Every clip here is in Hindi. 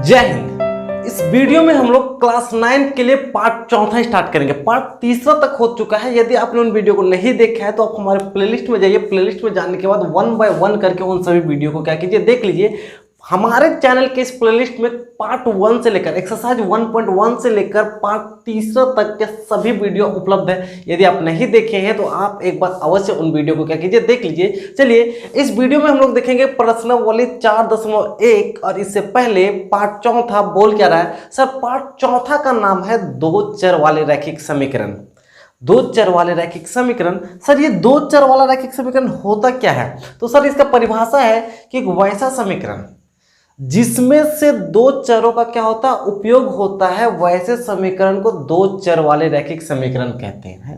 जय हिंद। इस वीडियो में हम लोग क्लास 9 के लिए पार्ट चौथा स्टार्ट करेंगे। पार्ट तीसरा तक हो चुका है। यदि आपने उन वीडियो को नहीं देखा है तो आप हमारे प्लेलिस्ट में जाइए। प्लेलिस्ट में जाने के बाद 1 बाय 1 करके उन सभी वीडियो को क्या कीजिए, देख लीजिए। हमारे चैनल के इस प्लेलिस्ट में पार्ट 1 से लेकर एक्सरसाइज 1.1 से लेकर पार्ट तीसरा तक के सभी वीडियो उपलब्ध है। यदि आप नहीं देखे हैं तो आप एक बार अवश्य उन वीडियो को क्या कीजिए, देख लीजिए। चलिए इस वीडियो में हम लोग देखेंगे प्रश्नावली 4.1 और इससे पहले पार्ट चौथा बोल क्या रहा है सर। पार्ट चौथा का नाम है दो चर वाले रैखिक समीकरण। दो चर वाले रैखिक समीकरण। सर ये दो चर वाला रैखिक समीकरण होता क्या है? तो सर इसका परिभाषा है कि एक वैसा समीकरण जिसमें से दो चरों का क्या होता है, उपयोग होता है, वैसे समीकरण को दो चर वाले रैखिक समीकरण कहते हैं।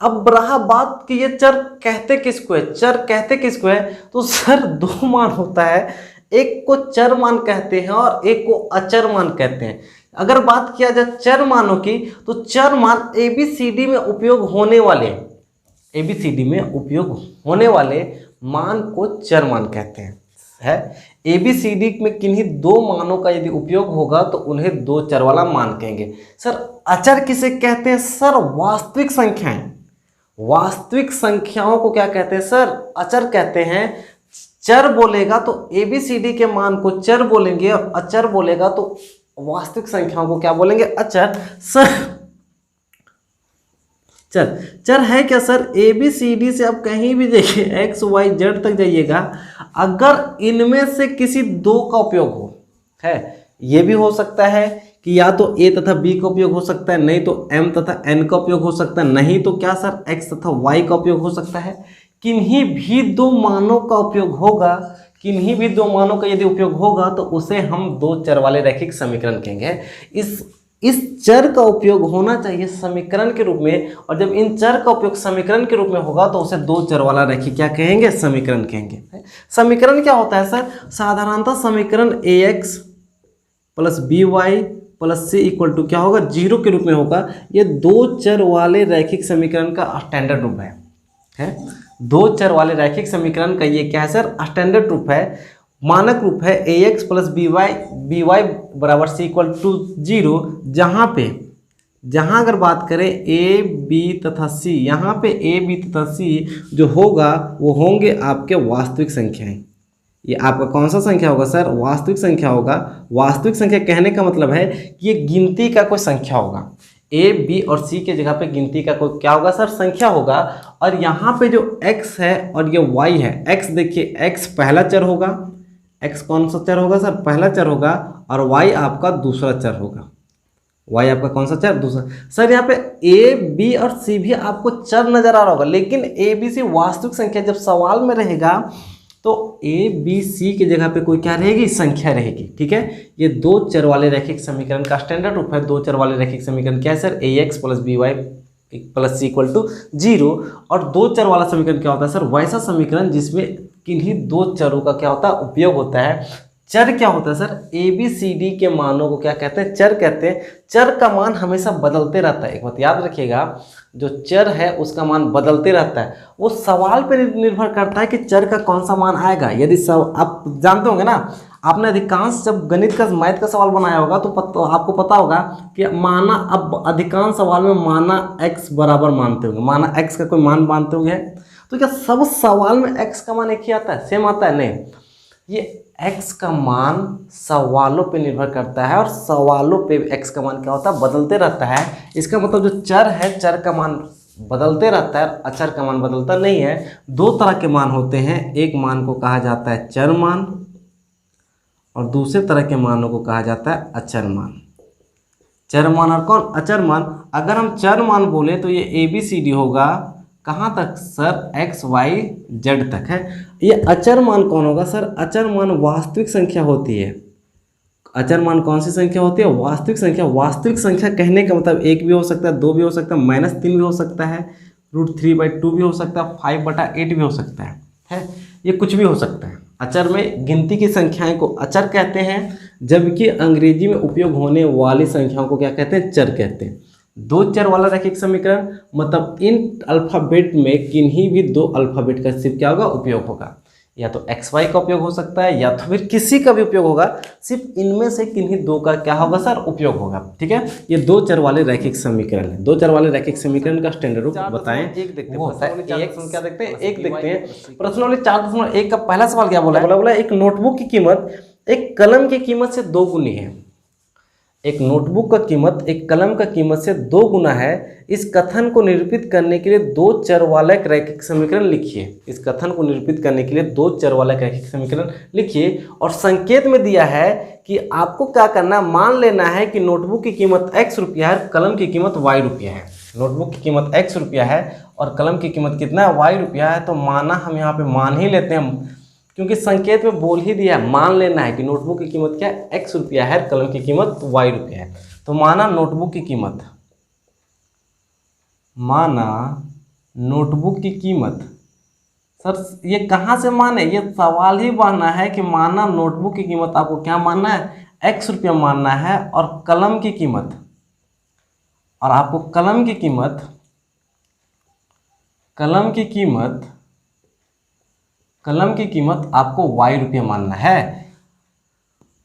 अब रहा बात कि ये चर कहते किसको है, चर कहते किसको है, तो सर दो मान होता है। एक को चर मान कहते हैं और एक को अचर मान कहते हैं। अगर बात किया जाए चर मानों की तो चर मान ABCD में उपयोग होने वाले मान को चर मान कहते हैं। ABCD में किन्हीं दो मानों का यदि उपयोग होगा तो उन्हें दो चर वाला मान कहेंगे। सर अचर किसे कहते हैं? सर वास्तविक संख्याएं। वास्तविक संख्याओं को क्या कहते हैं सर? अचर कहते हैं। चर बोलेगा तो ABCD के मान को चर बोलेंगे और अचर बोलेगा तो वास्तविक संख्याओं को क्या बोलेंगे, अचर। सर चर है क्या सर? ABCD से आप कहीं भी देखिए XYZ तक जाइएगा, अगर इनमें से किसी दो का उपयोग हो, है ये भी हो सकता है कि या तो A तथा B का उपयोग हो सकता है, नहीं तो M तथा N का उपयोग हो सकता है, नहीं तो क्या सर X तथा Y का उपयोग हो सकता है। किन्हीं भी दो मानों का उपयोग होगा, किन्हीं भी दो मानों का यदि उपयोग होगा तो उसे हम दो चर वाले रैखिक समीकरण कहेंगे। इस चर का उपयोग होना चाहिए समीकरण के रूप में, और जब इन चर का उपयोग समीकरण के रूप में होगा तो उसे दो चर वाला रैखिक क्या कहेंगे, समीकरण कहेंगे। समीकरण क्या होता है सर? साधारणतः समीकरण AX plus BY plus C equal to क्या होगा, 0 के रूप में होगा। ये दो चर वाले रैखिक समीकरण का स्टैंडर्ड रूप है। दो चर वाले रैखिक समीकरण का ये क्या है सर? स्टैंडर्ड रूप है, मानक रूप है। AX प्लस BY बराबर C इक्वल टू 0, जहाँ अगर बात करें A B तथा C, यहाँ पे A B तथा C जो होगा वो होंगे आपके वास्तविक संख्याएं। ये आपका कौन सा संख्या होगा सर? वास्तविक संख्या होगा। वास्तविक संख्या कहने का मतलब है कि ये गिनती का कोई संख्या होगा। A B और C के जगह पे गिनती का कोई क्या होगा सर? संख्या होगा। और यहाँ पे जो X है और ये Y है, X देखिए X पहला चर होगा। X कौन सा चर होगा सर? पहला चर होगा। और Y आपका दूसरा चर होगा। Y आपका कौन सा चर? दूसरा। सर यहाँ पे A B और C भी आपको चर नजर आ रहा होगा, लेकिन A B C वास्तविक संख्या जब सवाल में रहेगा तो A B C की जगह पे कोई क्या रहेगी, संख्या रहेगी। ठीक है, ये दो चर वाले रैखिक समीकरण का स्टैंडर्ड रूप है। दो चर वाले रैखिक समीकरण क्या है sir? AX plus BY plus C equal to 0। और दो चर वाला समीकरण क्या होता है सर? वैसा समीकरण जिसमें किन्हीं दो चरों का क्या होता है, उपयोग होता है। चर क्या होता है सर? ABCD के मानों को क्या कहते हैं? चर कहते हैं। चर का मान हमेशा बदलते रहता है। एक बात याद रखिएगा, जो चर है उसका मान बदलते रहता है। वो सवाल पर निर्भर करता है कि चर का कौन सा मान आएगा। यदि सब आप जानते होंगे ना, आपने अधिकांश जब गणित का मैथ का सवाल बनाया होगा तो आपको पता होगा कि माना, अब अधिकांश सवाल में माना x बराबर मानते होंगे, माना x का कोई मान मानते होंगे। तो क्या सब सवाल में x का मान एक ही आता है, सेम आता है? नहीं, ये x का मान सवालों पे निर्भर करता है और सवालों पे x का मान क्या होता है, बदलते रहता है। इसका मतलब जो चर है, चर का मान बदलते रहता है, अचर का मान बदलता नहीं है। दो तरह के मान होते हैं, एक मान को कहा जाता है चर मान और दूसरे तरह के मानों को कहा जाता है अचर मान। चर मान और कौन? अचर मान। अगर हम चर मान बोले तो ये ABCD होगा, कहाँ तक सर? XYZ तक है। ये अचर मान कौन होगा सर? अचर मान वास्तविक संख्या होती है। अचर मान कौन सी संख्या होती है? वास्तविक संख्या। वास्तविक संख्या कहने का मतलब 1 भी हो सकता है, 2 भी हो सकता है, -3 भी हो सकता है, √3/2 भी हो सकता है, 5/8 भी हो सकता है। ये कुछ भी हो सकता है। अचर में गिनती की संख्याएं को अचर कहते हैं, जबकि अंग्रेजी में उपयोग होने वाली संख्याओं को क्या कहते हैं? चर कहते हैं। दो चर वाला रैखिक समीकरण मतलब इन अल्फ़ाबेट में किन्हीं भी दो अल्फ़ाबेट का सिर्फ क्या होगा, उपयोग होगा। या तो एक्स वाई का उपयोग हो सकता है या तो फिर किसी का भी उपयोग होगा, सिर्फ इनमें से किन्हीं दो का क्या होगा सर, उपयोग होगा। ठीक है, ये दो चर वाले रैखिक समीकरण है। दो चर वाले रैखिक समीकरण का स्टैंडर्ड रूप बताएं। एक देखते हैं, क्या देखते हैं, एक देखते हैं। प्रश्न वाले 4.1 का पहला सवाल क्या बोला, एक नोटबुक की कीमत एक कलम की कीमत से 2 गुनी है। एक नोटबुक का कीमत एक कलम का कीमत से 2 गुना है। इस कथन को निरूपित करने के लिए दो चर वाला एक रैखिक समीकरण लिखिए। इस कथन को निरूपित करने के लिए दो चर वाला एक रैखिक समीकरण लिखिए और संकेत में दिया है कि आपको क्या करना, मान लेना है कि नोटबुक की कीमत x रुपया है, कलम की कीमत y रुपया है। नोटबुक की कीमत x रुपया है और कलम की कीमत कितना है, y रुपया है। तो माना हम यहाँ पे मान ही लेते हैं, क्योंकि संकेत में बोल ही दिया है, मान लेना है कि नोटबुक की कीमत क्या है, x रुपया है, कलम की कीमत y रुपया है। तो माना नोटबुक की कीमत, माना नोटबुक की कीमत, सर ये कहाँ से माने, ये सवाल ही मानना है कि माना नोटबुक की कीमत आपको क्या मानना है, x रुपया मानना है और कलम की कीमत, और आपको कलम की कीमत आपको y रुपया मानना है।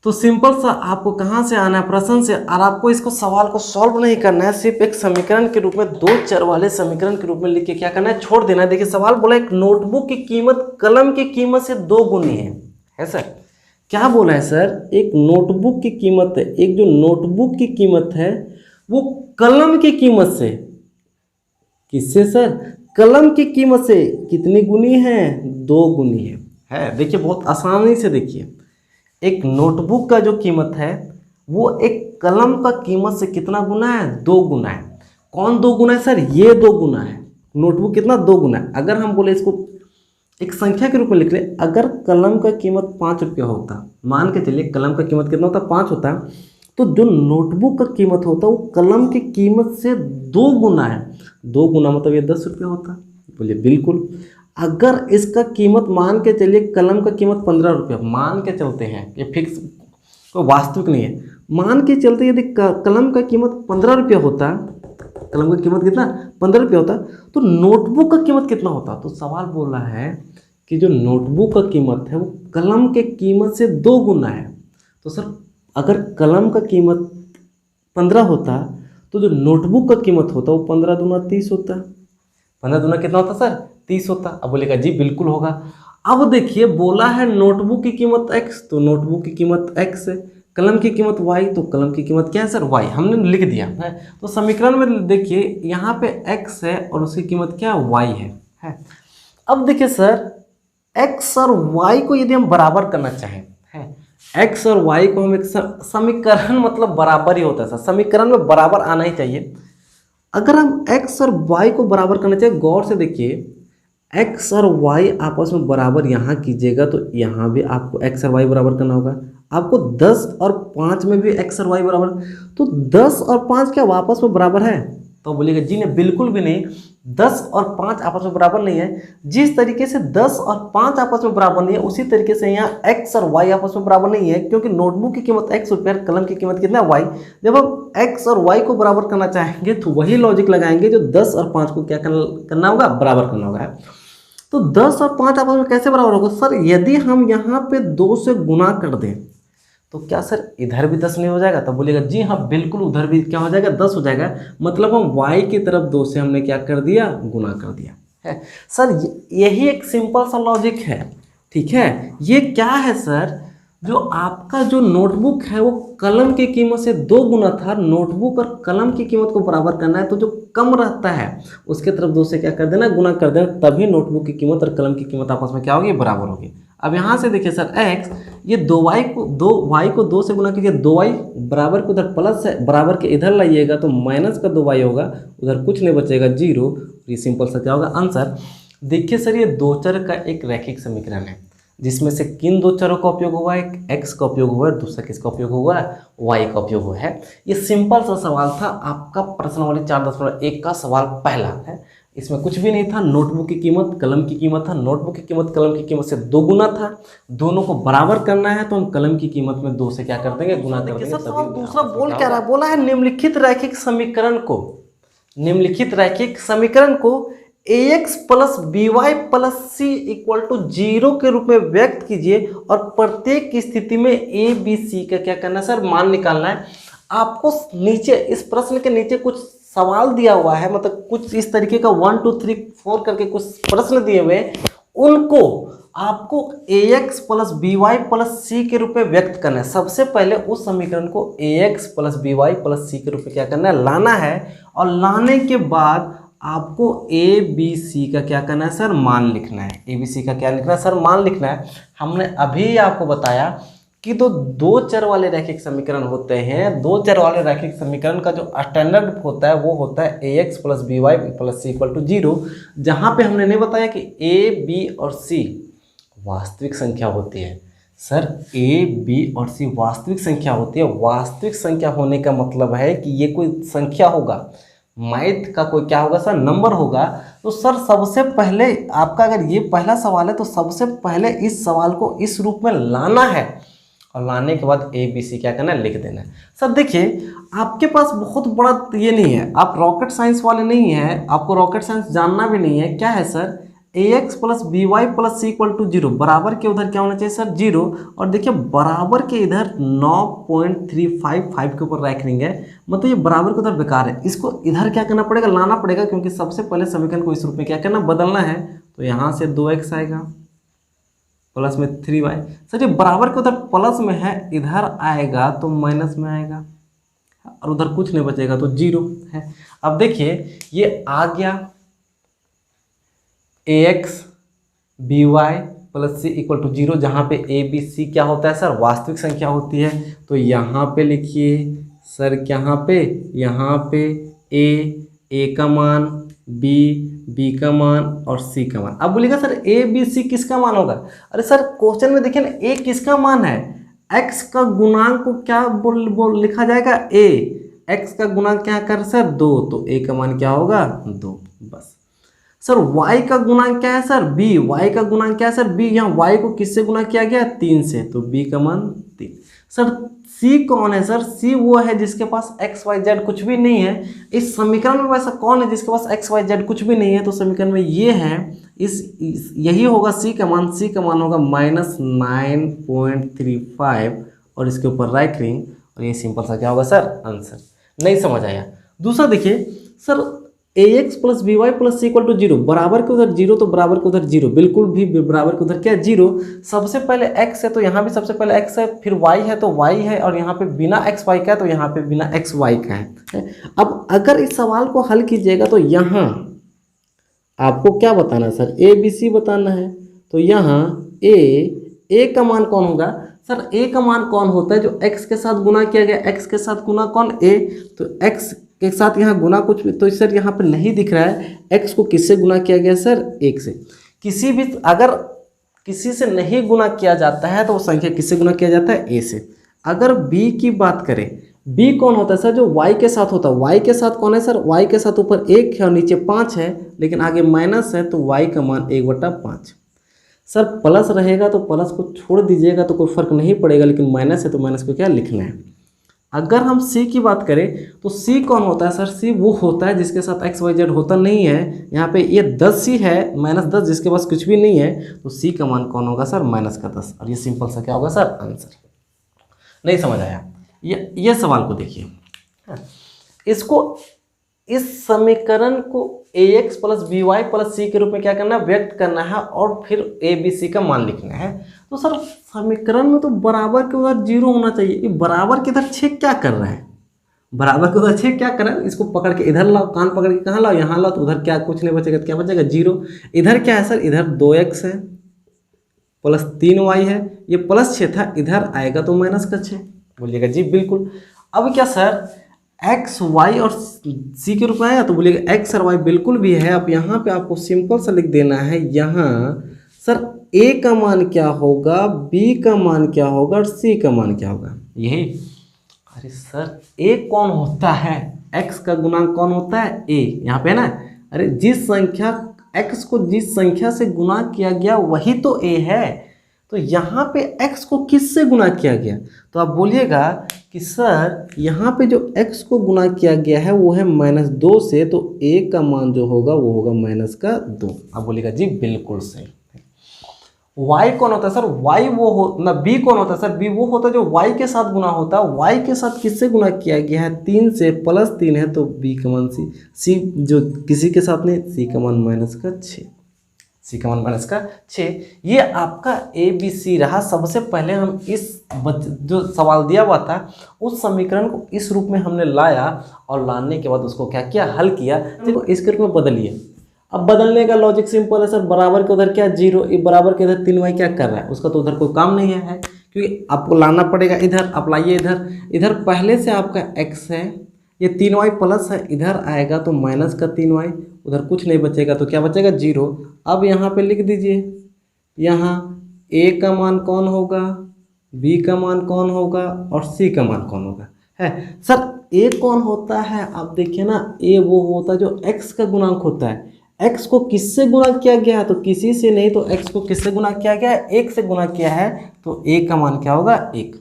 तो सिंपल सा आपको कहाँ से आना है, प्रश्न से, और आपको इसको सवाल को सॉल्व नहीं करना है, सिर्फ एक समीकरण के रूप में, दो चर वाले समीकरण के रूप में लिख के क्या करना है, छोड़ देना है। देखिए सवाल बोला एक नोटबुक की कीमत कलम की कीमत से 2 गुनी है सर। क्या बोला है सर, एक नोटबुक की कीमत है, एक जो नोटबुक की कीमत है वो कलम की कीमत से, किससे सर, कलम की कीमत से कितनी गुनी है, 2 गुनी है। देखिए बहुत आसानी से देखिए, एक नोटबुक का जो कीमत है वो एक कलम का कीमत से कितना गुना है, 2 गुना है। कौन 2 गुना है सर, ये 2 गुना है। नोटबुक कितना, 2 गुना है। अगर हम बोले इसको एक संख्या के रूप में लिख ले, अगर कलम का कीमत 5 रुपया होता, मान के चलिए कलम का कीमत कितना होता, 5 होता, तो जो नोटबुक का कीमत होता वो कलम की कीमत से 2 गुना है। 2 गुना मतलब ये 10 रुपया होता, बोलिए बिल्कुल। अगर इसका कीमत मान के चलिए, कलम का कीमत 15 रुपया मान के चलते हैं, ये फिक्स कोई वास्तविक नहीं है, मान के चलते यदि कलम का कीमत 15 रुपया होता, कलम का कीमत कितना 15 रुपया होता, तो नोटबुक का कीमत कितना होता। तो सवाल बोल रहा है कि जो नोटबुक का कीमत है वो कलम के कीमत से 2 गुना है। तो सर अगर कलम का कीमत 15 होता तो जो नोटबुक का कीमत होता वो 15 दूना 30 होता। 15 दूना कितना होता सर, 30 होता। अब बोलेगा जी बिल्कुल होगा। अब देखिए बोला है नोटबुक की कीमत x, तो नोटबुक की कीमत x है, कलम की कीमत y, तो कलम की कीमत क्या है सर, y, हमने लिख दिया है। तो समीकरण में देखिए यहाँ पे x है और उसकी कीमत क्या है, y है। अब देखिए सर x और y को यदि हम बराबर करना चाहें, x और y को हम एक समीकरण, मतलब बराबर ही होता है सर, समीकरण में बराबर आना ही चाहिए। अगर हम x और y को बराबर करना चाहिए, गौर से देखिए x और y आपस में बराबर यहाँ कीजिएगा तो यहाँ भी आपको x और y बराबर करना होगा। आपको 10 और 5 में भी x और y बराबर, तो 10 और 5 क्या आपस में बराबर है, तो बोलिएगा जी नहीं, बिल्कुल भी नहीं। 10 और 5 आपस में बराबर नहीं है। जिस तरीके से 10 और 5 आपस में बराबर नहीं है, उसी तरीके से यहाँ x और y आपस में बराबर नहीं है, क्योंकि नोटबुक की कीमत x रुपया, कलम की कीमत कितना y। जब हम x और y को बराबर करना चाहेंगे तो वही लॉजिक लगाएंगे जो 10 और 5 को क्या करना होगा, बराबर करना होगा। तो 10 और 5 आपस में कैसे बराबर होगा सर, यदि हम यहाँ पे 2 से गुना कर दें तो क्या सर इधर भी 10 नहीं हो जाएगा, तो बोलेगा जी हाँ बिल्कुल, उधर भी क्या हो जाएगा, 10 हो जाएगा। मतलब हम y की तरफ 2 से हमने क्या कर दिया, गुना कर दिया है सर। यही एक सिंपल सा लॉजिक है, ठीक है। ये क्या है सर, जो आपका जो नोटबुक है वो कलम की कीमत से 2 गुना था, नोटबुक और कलम की कीमत को बराबर करना है, तो जो कम रहता है उसके तरफ 2 से क्या कर देना, गुना कर देना, तभी नोटबुक की कीमत और कलम की कीमत आपस में क्या होगी, बराबर होगी। अब यहाँ से देखिए सर x, ये 2y को 2 से गुना कीजिए, 2y बराबर को उधर प्लस है, बराबर के इधर लाइएगा तो माइनस का 2y होगा, उधर कुछ नहीं बचेगा, 0। ये सिंपल सा क्या होगा, आंसर। देखिए सर ये 2 चर का एक रैखिक समीकरण है, जिसमें से किन 2 चरों का उपयोग हुआ है, एक x का उपयोग हुआ है, दूसरा किसका उपयोग हुआ है, y का उपयोग हुआ है। ये सिंपल सा सवाल था आपका प्रश्नावली 4.1 का सवाल पहला है। इसमें कुछ भी नहीं था, नोटबुक की कीमत कलम की कीमत था, नोटबुक की कीमत कलम की कीमत से 2 गुना था, दोनों को बराबर करना है तो हम कलम की कीमत में 2 से क्या कर देंगे, गुना कर देंगे। सर दूसरा बोल क्या रहा है, बोला है निम्नलिखित रैखिक समीकरण को ax plus B Y plus C equal to 0 के रूप में व्यक्त कीजिए और प्रत्येक स्थिति में ए बी सी का क्या करना है सर, मान निकालना है। आपको नीचे इस प्रश्न के नीचे कुछ सवाल दिया हुआ है, मतलब कुछ इस तरीके का 1 2 3 4 करके कुछ प्रश्न दिए हुए, उनको आपको ax plus B Y plus C के रूप में व्यक्त करना है। सबसे पहले उस समीकरण को ax plus B Y plus C के रूप में क्या करना है, लाना है। और लाने के बाद आपको ए बी सी का क्या करना है सर, मान लिखना है। ए बी सी का क्या लिखना है सर, मान लिखना है। हमने अभी आपको बताया कि तो दो चर वाले रैखिक समीकरण होते हैं। दो चर वाले रैखिक समीकरण का जो स्टैंडर्ड होता है वो होता है A X plus B Y plus C equal to 0, जहाँ पे हमने नहीं बताया कि ए बी और सी वास्तविक संख्या होती है। सर ए बी और सी वास्तविक संख्या होती है। वास्तविक संख्या होने का मतलब है कि ये कोई संख्या होगा, मैथ का कोई क्या होगा सर, नंबर होगा। तो सर सबसे पहले आपका अगर ये पहला सवाल है तो सबसे पहले इस सवाल को इस रूप में लाना है और लाने के बाद ए बी सी क्या करना है, लिख देना है। सर देखिए आपके पास बहुत बड़ा ये नहीं है, आप रॉकेट साइंस वाले नहीं है, आपको रॉकेट साइंस जानना भी नहीं है। क्या है sir, A X plus B Y plus C equal to 0, बराबर के उधर क्या होना चाहिए सर, 0। और देखिए बराबर के इधर 9.355 के ऊपर रैंकिंग है, मतलब ये बराबर के उधर बेकार है। इसको इधर क्या करना पड़ेगा, लाना पड़ेगा, क्योंकि सबसे पहले समीकरण को इस रूप में क्या करना, बदलना है। तो यहाँ से 2x आएगा प्लस में 3y। सर ये बराबर के उधर प्लस में है, इधर आएगा तो माइनस में आएगा और उधर कुछ नहीं बचेगा तो 0 है। अब देखिए ये आ गया A X B Y plus C equal to 0, जहाँ पे ए बी सी क्या होता है सर, वास्तविक संख्या होती है। तो यहाँ पे लिखिए सर, यहाँ पे ए का मान, बी का मान और सी का मान। अब बोलिएगा सर ए बी सी किसका मान होगा, अरे सर क्वेश्चन में देखिए ना ए किसका मान है, एक्स का गुणांक को क्या बोल लिखा जाएगा, ए। एक्स का गुणांक क्या कर सर, 2, तो ए का मान क्या होगा, 2, बस। सर y का गुणांक क्या है सर, b। y का गुणांक क्या है सर, b। यहाँ y को किससे गुणा किया गया, 3 से, तो b का मान 3। सर c कौन है सर, c वो है जिसके पास x y z कुछ भी नहीं है। इस समीकरण में वैसा कौन है जिसके पास x y z कुछ भी नहीं है, तो समीकरण में ये है, यही होगा c का मान। c का मान होगा -9.35 और इसके ऊपर राइट रिंग, और ये सिंपल सा क्या होगा सर, आंसर। नहीं समझ आया। दूसरा देखिए sir A X plus B Y plus C equal to 0, बराबर के उधर 0 तो बराबर के उधर 0, बिल्कुल भी बराबर के उधर क्या 0। सबसे पहले x है तो यहाँ भी सबसे पहले x है, फिर y है तो y है, और यहाँ पे बिना x y का है तो यहाँ पे बिना x y का है। अब अगर इस सवाल को हल कीजिएगा तो यहाँ आपको क्या बताना है सर, ए बी सी बताना है। तो यहाँ ए का मान कौन होगा सर, ए का मान कौन होता है जो x के साथ गुना किया गया, x के साथ गुना कौन, a। तो x के साथ यहाँ गुना कुछ भी, तो सर यहाँ पे नहीं दिख रहा है, x को किससे गुना किया गया सर, 1 से। किसी भी अगर किसी से नहीं गुना किया जाता है तो वो संख्या किससे गुना किया जाता है, a से। अगर b की बात करें, b कौन होता है सर, जो y के साथ होता है। y के साथ कौन है सर, y के साथ ऊपर 1 है और नीचे 5 है, लेकिन आगे माइनस है, तो y का मान 1/5। सर प्लस रहेगा तो प्लस को छोड़ दीजिएगा तो कोई फर्क नहीं पड़ेगा, लेकिन माइनस है तो माइनस को क्या लिखना है। अगर हम c की बात करें तो c कौन होता है सर, c वो होता है जिसके साथ x y z होता नहीं है। यहाँ पे ये 10c है, -10, जिसके पास कुछ भी नहीं है, तो c का मान कौन होगा सर, -10। और ये सिंपल सा क्या होगा सर, आंसर। नहीं समझ आया। ये सवाल को देखिए, इसको इस समीकरण को A X plus B Y plus C के रूप में क्या करना है, व्यक्त करना है, और फिर ए बी सी का मान लिखना है। तो सर समीकरण में तो बराबर के उधर 0 होना चाहिए, ये बराबर के इधर छेद क्या कर रहा है, बराबर के उधर छेद क्या कर रहा है। इसको पकड़ के इधर लाओ, कान पकड़ के कहाँ लाओ, यहाँ लाओ, तो उधर क्या कुछ नहीं बचेगा, तो क्या बचेगा, 0। इधर क्या है सर, इधर 2x है प्लस 3y है, ये प्लस 6 था, इधर आएगा तो माइनस का 6। बोलिएगा जी बिल्कुल। अब क्या सर x y और c के रूप में आया, तो बोलिएगा x और y बिल्कुल भी है। अब यहाँ पे आपको सिंपल सा लिख देना है, यहाँ सर a का मान क्या होगा, b का मान क्या होगा और c का मान क्या होगा, यही। अरे सर a कौन होता है, x का गुणांक कौन होता है, a, यहाँ पे ना। अरे जिस संख्या x को जिस संख्या से गुणा किया गया वही तो a है। तो यहाँ पे x को किससे गुना किया गया, तो आप बोलिएगा कि सर यहाँ पे जो x को गुना किया गया है वो है -2 से, तो a का मान जो होगा वो होगा -2। आप बोलिएगा जी बिल्कुल सही। y कौन होता है सर, y वो हो ना, b कौन होता है सर, b वो होता है जो y के साथ गुना होता है। y के साथ किससे गुना किया गया है, 3 से, +3 है तो b का मान c जो किसी के साथ नहीं, c का मान -6, c का मान -6। ये आपका ABC रहा। सबसे पहले हम इस जो सवाल दिया हुआ था उस समीकरण को इस रूप में हमने लाया और लाने के बाद उसको क्या किया, हल किया। देखो इसके रूप में बदलिए। अब बदलने का लॉजिक सिंपल है सर, बराबर के उधर क्या 0, बराबर के इधर 3y क्या कर रहा है, उसका तो उधर कोई काम नहीं है, क्योंकि आपको लाना पड़ेगा इधर। आप लाइए इधर पहले से आपका x है, ये 3y प्लस है, इधर आएगा तो -3y, उधर कुछ नहीं बचेगा तो क्या बचेगा 0। अब यहाँ पे लिख दीजिए, यहाँ a का मान कौन होगा, b का मान कौन होगा और c का मान कौन होगा, है सर। a कौन होता है, आप देखिए ना, a वो होता है जो x का गुणांक होता है। x को किससे गुणा किया गया है, तो किसी से नहीं, तो x को किससे गुणा किया गया है, 1 से गुणा किया है, तो a का मान क्या होगा 1।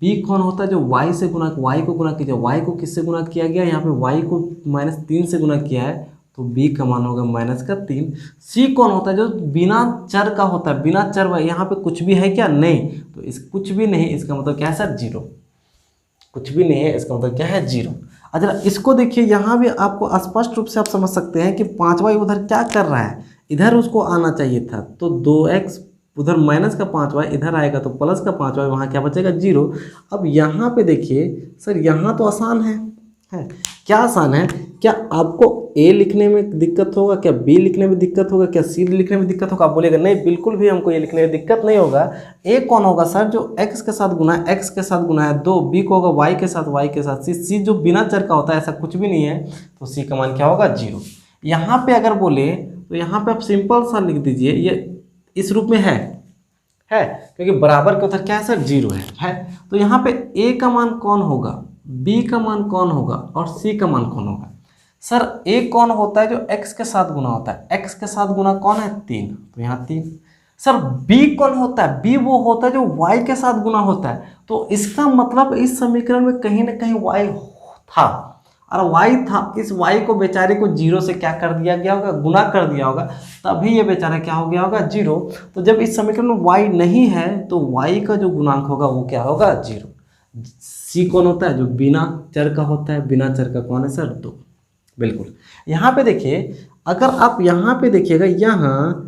b कौन होता है जो y से गुणा, y को गुणा कीजिए, y को किससे गुणा किया गया, यहाँ पे y को -3 से गुणा किया है तो b का मान होगा -3। c कौन होता है जो बिना चर का होता है, बिना चर, यहाँ पे कुछ भी है क्या, नहीं, तो इस कुछ भी नहीं, इसका मतलब क्या है सर 0, कुछ भी नहीं है, इसका मतलब क्या है 0। अच्छा इसको देखिए, यहाँ भी आपको स्पष्ट रूप से आप समझ सकते हैं कि 5y उधर क्या कर रहा है, इधर उसको आना चाहिए था, तो 2x उधर -5y, इधर आएगा तो +5y, वहाँ क्या बचेगा 0। अब यहाँ पे देखिए सर, यहाँ तो आसान है क्या आसान है, क्या आपको a लिखने में दिक्कत होगा, क्या b लिखने में दिक्कत होगा, क्या c लिखने में दिक्कत होगा, आप बोलेगा नहीं बिल्कुल भी हमको ये लिखने में दिक्कत नहीं होगा। a कौन होगा सर, जो x के साथ गुना है, x के साथ गुना है 2, b को होगा y के साथ, c जो बिना चर का होता है, ऐसा कुछ भी नहीं है, तो c का मान क्या होगा 0। यहाँ पे अगर बोले तो यहाँ पे आप सिंपल सा लिख दीजिए, ये इस रूप में है क्योंकि बराबर के उधर क्या है सर 0 है। तो यहाँ पे a का मान कौन होगा, b का मान कौन होगा और c का मान कौन होगा। सर a कौन होता है जो x के साथ गुना होता है, x के साथ गुना कौन है 3, तो यहाँ 3। सर b कौन होता है, b वो होता है जो y के साथ गुना होता है, तो इसका मतलब इस समीकरण में कहीं ना कहीं y था, और y था, इस y को बेचारे को 0 से क्या कर दिया गया होगा, गुना कर दिया होगा, तभी ये बेचारा क्या हो गया होगा 0। तो जब इस समीकरण में y नहीं है तो y का जो गुणांक होगा वो क्या होगा 0। c कौन होता है जो बिना चर का होता है, बिना चर का कौन है सर 2, बिल्कुल। यहाँ पे देखिए, अगर आप यहाँ पे देखिएगा, यहाँ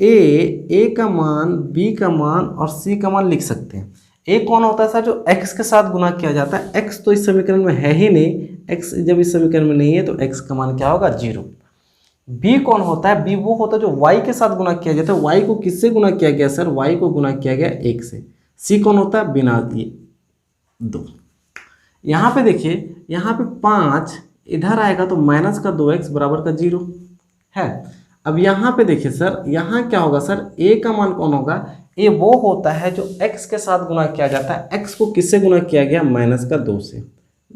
a का मान, b का मान और c का मान लिख सकते हैं। a कौन होता है सर जो x के साथ गुना किया जाता है, x तो इस समीकरण में है ही नहीं, x जब इस समीकरण में नहीं है तो x का मान क्या होगा 0। b कौन होता है, b वो होता है जो y के साथ गुना किया जाता है, y को किससे गुना किया गया सर, y को गुना किया गया 1 से। c कौन होता है बिना दिए 2। यहाँ पे देखिए, यहाँ पे 5 इधर आएगा तो -2x बराबर का 0 है। अब यहाँ पे देखिए सर, यहाँ क्या होगा सर, a का मान कौन होगा, a वो होता है जो x के साथ गुना किया जाता है, x को किससे गुना किया गया -2 से।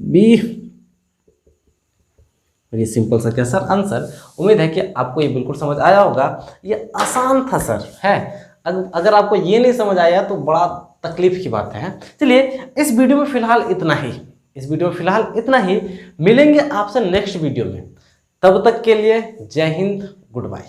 b, ये सिंपल सा क्या सर आंसर। उम्मीद है कि आपको ये बिल्कुल समझ आया होगा, ये आसान था सर, है। अगर आपको ये नहीं समझ आया तो बड़ा तकलीफ की बात है। चलिए इस वीडियो में फिलहाल इतना ही, मिलेंगे आपसे नेक्स्ट वीडियो में, तब तक के लिए जय हिंद, गुड बाय।